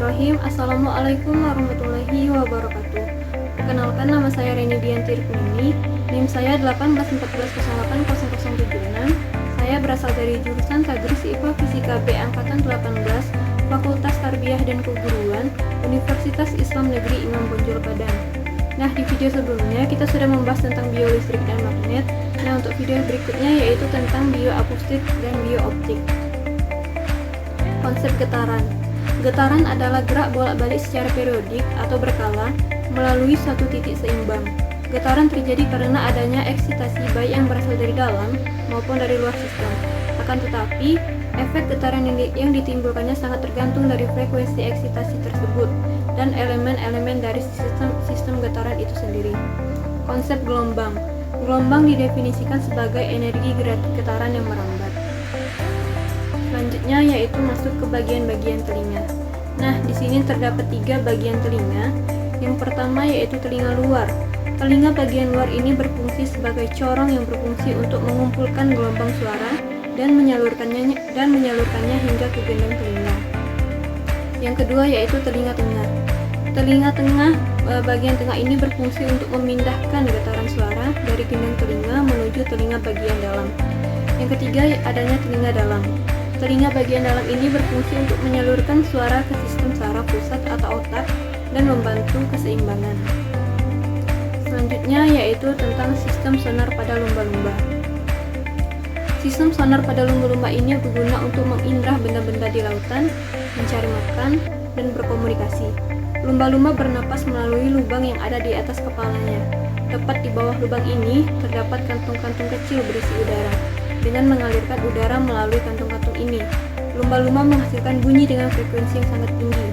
Bismillahirrahmanirrahim. Assalamualaikum warahmatullahi wabarakatuh. Perkenalkan, nama saya Reni Dianti Rukmini. NIM saya 1814080076. Saya berasal dari jurusan Tadris IPA Fisika B Angkatan 18, Fakultas Tarbiyah dan Keguruan, Universitas Islam Negeri Imam Bonjol Padang. Nah, di video sebelumnya kita sudah membahas tentang biolistrik dan magnet. Nah, untuk video berikutnya yaitu tentang bioakustik dan biooptik. Konsep getaran. Getaran adalah gerak bolak-balik secara periodik atau berkala melalui suatu titik seimbang. Getaran terjadi karena adanya eksitasi baik yang berasal dari dalam maupun dari luar sistem. Akan tetapi, efek getaran yang ditimbulkannya sangat tergantung dari frekuensi eksitasi tersebut dan elemen-elemen dari sistem getaran itu sendiri. Konsep gelombang. Gelombang didefinisikan sebagai energi getaran yang merambat. Selanjutnya yaitu masuk ke bagian-bagian telinga. Nah, di sini terdapat 3 bagian telinga. Yang pertama yaitu telinga luar. Telinga bagian luar ini berfungsi sebagai corong yang berfungsi untuk mengumpulkan gelombang suara dan menyalurkannya hingga ke gendang telinga. Yang kedua yaitu telinga tengah. Telinga tengah, bagian tengah ini berfungsi untuk memindahkan getaran suara dari gendang telinga menuju telinga bagian dalam. Yang ketiga adanya telinga dalam. Telinga bagian dalam ini berfungsi untuk menyalurkan suara ke sistem saraf pusat atau otak dan membantu keseimbangan. Selanjutnya yaitu tentang sistem sonar pada lumba-lumba. Sistem sonar pada lumba-lumba ini berguna untuk mengindra benda-benda di lautan, mencari makan, dan berkomunikasi. Lumba-lumba bernapas melalui lubang yang ada di atas kepalanya. Tepat di bawah lubang ini terdapat kantung-kantung kecil berisi udara. Dengan mengalirkan udara melalui kantung-kantung ini, lumba-lumba menghasilkan bunyi dengan frekuensi yang sangat tinggi.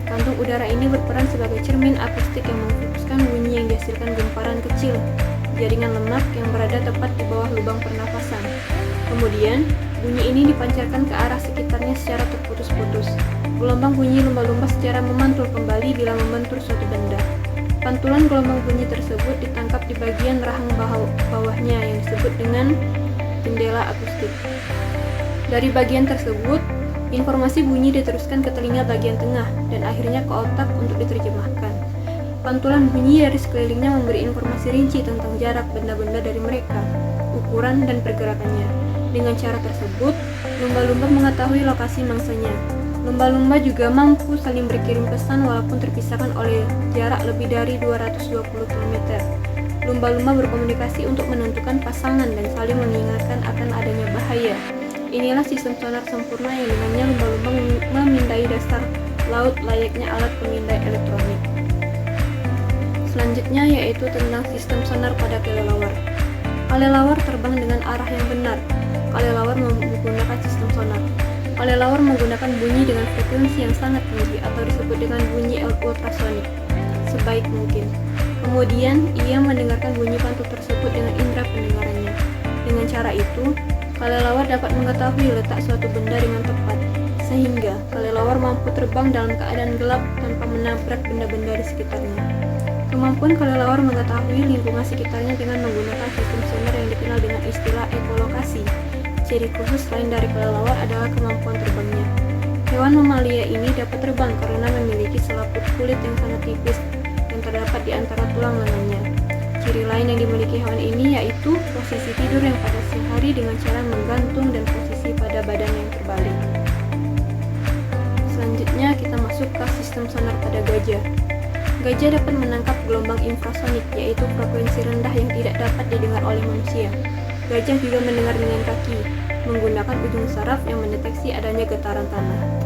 Kantung udara ini berperan sebagai cermin akustik yang memfokuskan bunyi yang dihasilkan gemparan kecil jaringan lemak yang berada tepat di bawah lubang pernapasan. Kemudian, bunyi ini dipancarkan ke arah sekitarnya secara terputus-putus. Gelombang bunyi lumba-lumba secara memantul kembali bila membentur suatu benda. Pantulan gelombang bunyi tersebut ditangkap di bagian rahang bawahnya yang disebut dengan jendela akustik. Dari bagian tersebut, informasi bunyi diteruskan ke telinga bagian tengah dan akhirnya ke otak untuk diterjemahkan. Pantulan bunyi dari sekelilingnya memberi informasi rinci tentang jarak benda-benda dari mereka, ukuran dan pergerakannya. Dengan cara tersebut, lumba-lumba mengetahui lokasi mangsanya. Lumba-lumba juga mampu saling berkirim pesan walaupun terpisahkan oleh jarak lebih dari 220 km. Lumba-lumba berkomunikasi untuk menentukan pasangan dan saling mengingatkan akan adanya bahaya. Inilah sistem sonar sempurna yang dengannya lumba-lumba memindai dasar laut layaknya alat pemindai elektronik. Selanjutnya yaitu tentang sistem sonar pada kelelawar. Kelelawar terbang dengan arah yang benar. Kelelawar menggunakan sistem sonar. Kelelawar menggunakan bunyi dengan frekuensi yang sangat tinggi atau disebut dengan bunyi ultrasonik sebaik mungkin. Kemudian, ia mendengarkan bunyi pantul tersebut dengan indera pendengarannya. Dengan cara itu, kelelawar dapat mengetahui letak suatu benda dengan tepat, sehingga kelelawar mampu terbang dalam keadaan gelap tanpa menabrak benda-benda di sekitarnya. Kemampuan kelelawar mengetahui lingkungan sekitarnya dengan menggunakan sistem sonar yang dikenal dengan istilah ekolokasi. Ciri khusus lain dari kelelawar adalah kemampuan terbangnya. Hewan mamalia ini dapat terbang karena memiliki selaput kulit yang sangat tipis yang terdapat di antara tulang lengannya. Ciri lain yang dimiliki hewan ini yaitu posisi tidur yang pada siang hari dengan cara menggantung dan posisi pada badan yang terbalik. Selanjutnya kita masuk ke sistem sonar pada gajah. Gajah dapat menangkap gelombang infrasonik, yaitu frekuensi rendah yang tidak dapat didengar oleh manusia. Gajah juga mendengar dengan kaki, menggunakan ujung saraf yang mendeteksi adanya getaran tanah.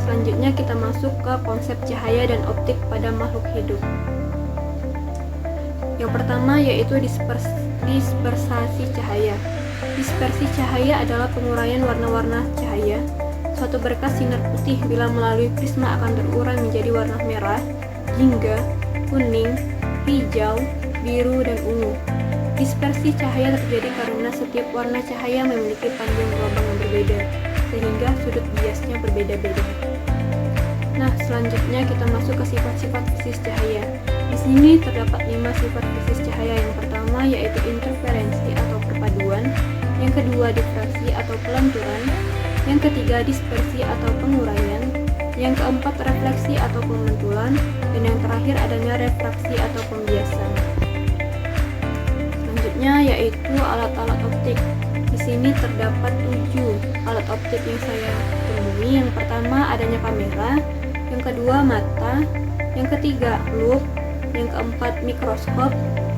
Selanjutnya kita masuk ke konsep cahaya dan optik pada makhluk hidup. Yang pertama yaitu dispersasi cahaya. Dispersi cahaya adalah penguraian warna-warna cahaya. Suatu berkas sinar putih bila melalui prisma akan terurai menjadi warna merah, jingga, kuning, hijau, biru, dan ungu. Dispersi cahaya terjadi karena setiap warna cahaya memiliki panjang gelombang yang berbeda, sehingga sudut biasnya berbeda-beda. Nah, selanjutnya kita masuk ke sifat-sifat fisis cahaya. Di sini terdapat 5 sifat fisis cahaya. Yang pertama yaitu interferensi atau perpaduan, yang kedua difraksi atau pelanturan, yang ketiga dispersi atau penguraian, Yang keempat, refleksi atau pembentulan. Dan yang terakhir adanya refraksi atau pembiasan. Selanjutnya yaitu alat-alat optik. Di sini terdapat 7 alat optik yang saya temui. Yang pertama adanya kamera, yang kedua mata, yang ketiga loop, yang keempat mikroskop,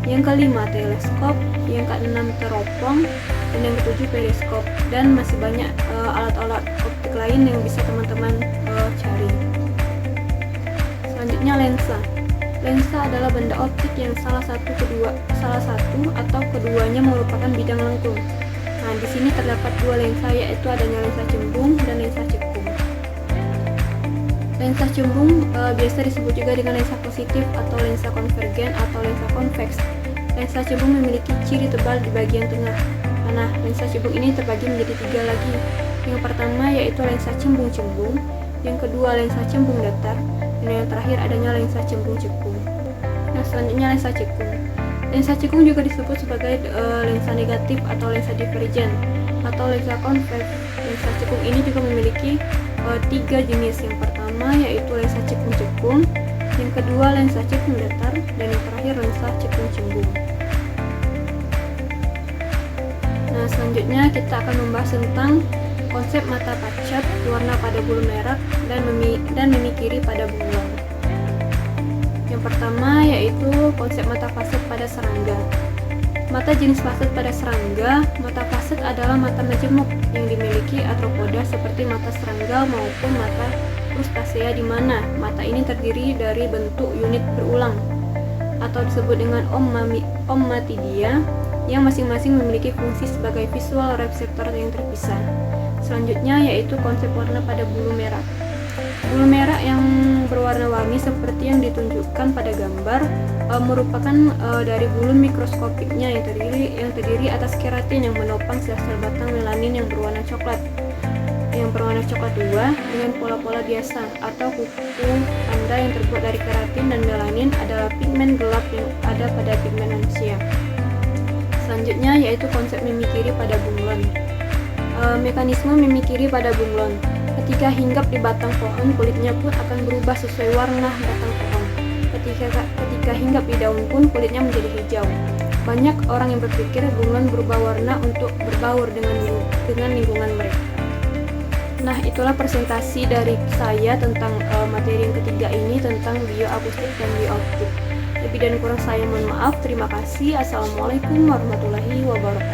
yang kelima teleskop, yang keenam teropong, dan yang ketujuh periskop. Dan masih banyak alat-alat optik lain yang bisa teman-teman cari. Selanjutnya lensa. Lensa adalah benda optik yang salah satu atau keduanya merupakan bidang lengkung. Nah, di sini terdapat 2 lensa, yaitu adanya lensa cembung dan lensa cekung. Lensa cembung biasa disebut juga dengan lensa positif atau lensa konvergen atau lensa konveks. Lensa cembung memiliki ciri tebal di bagian tengah. Nah, lensa cembung ini terbagi menjadi 3 lagi. Yang pertama yaitu lensa cembung-cembung, yang kedua lensa cembung datar, dan yang terakhir adanya lensa cembung cekung. Nah, selanjutnya lensa cekung. Lensa cekung juga disebut sebagai lensa negatif atau lensa divergen atau lensa konveks. Lensa cekung ini juga memiliki 3 jenis. Yang pertama yaitu lensa cekung-cekung, yang kedua lensa cekung datar, dan yang terakhir lensa cekung-cembung. Nah, selanjutnya kita akan membahas tentang konsep mata pacat, warna pada bulu merah, dan mimi kiri pada bunglon. Yang pertama yaitu konsep mata faset pada serangga. Mata jenis faset pada serangga. Mata faset adalah mata majemuk yang dimiliki arthropoda seperti mata serangga maupun mata crustacea, di mana mata ini terdiri dari bentuk unit berulang atau disebut dengan ommatidia yang masing-masing memiliki fungsi sebagai visual reseptor yang terpisah. Selanjutnya yaitu konsep warna pada bulu merah. Bulu merah yang berwarna-warni seperti yang ditunjukkan pada gambar merupakan dari bulu mikroskopiknya yang terdiri atas keratin yang menopang sel-sel batang melanin yang berwarna coklat. Yang berwarna coklat 2 dengan pola-pola biasa atau kuku tanda yang terbuat dari keratin dan melanin adalah pigmen gelap yang ada pada pigmen manusia. Selanjutnya yaitu konsep mimi kiri pada bunglon. Mekanisme mimi kiri pada bunglon. Ketika hinggap di batang pohon, kulitnya pun akan berubah sesuai warna batang pohon. Ketika hinggap di daun pun, kulitnya menjadi hijau. Banyak orang yang berpikir bunglon berubah warna untuk berbaur dengan lingkungan mereka. Nah, itulah presentasi dari saya tentang materi yang ketiga ini, tentang bioakustik dan biooptik. Lebih dan kurang saya mohon maaf. Terima kasih. Assalamualaikum warahmatullahi wabarakatuh.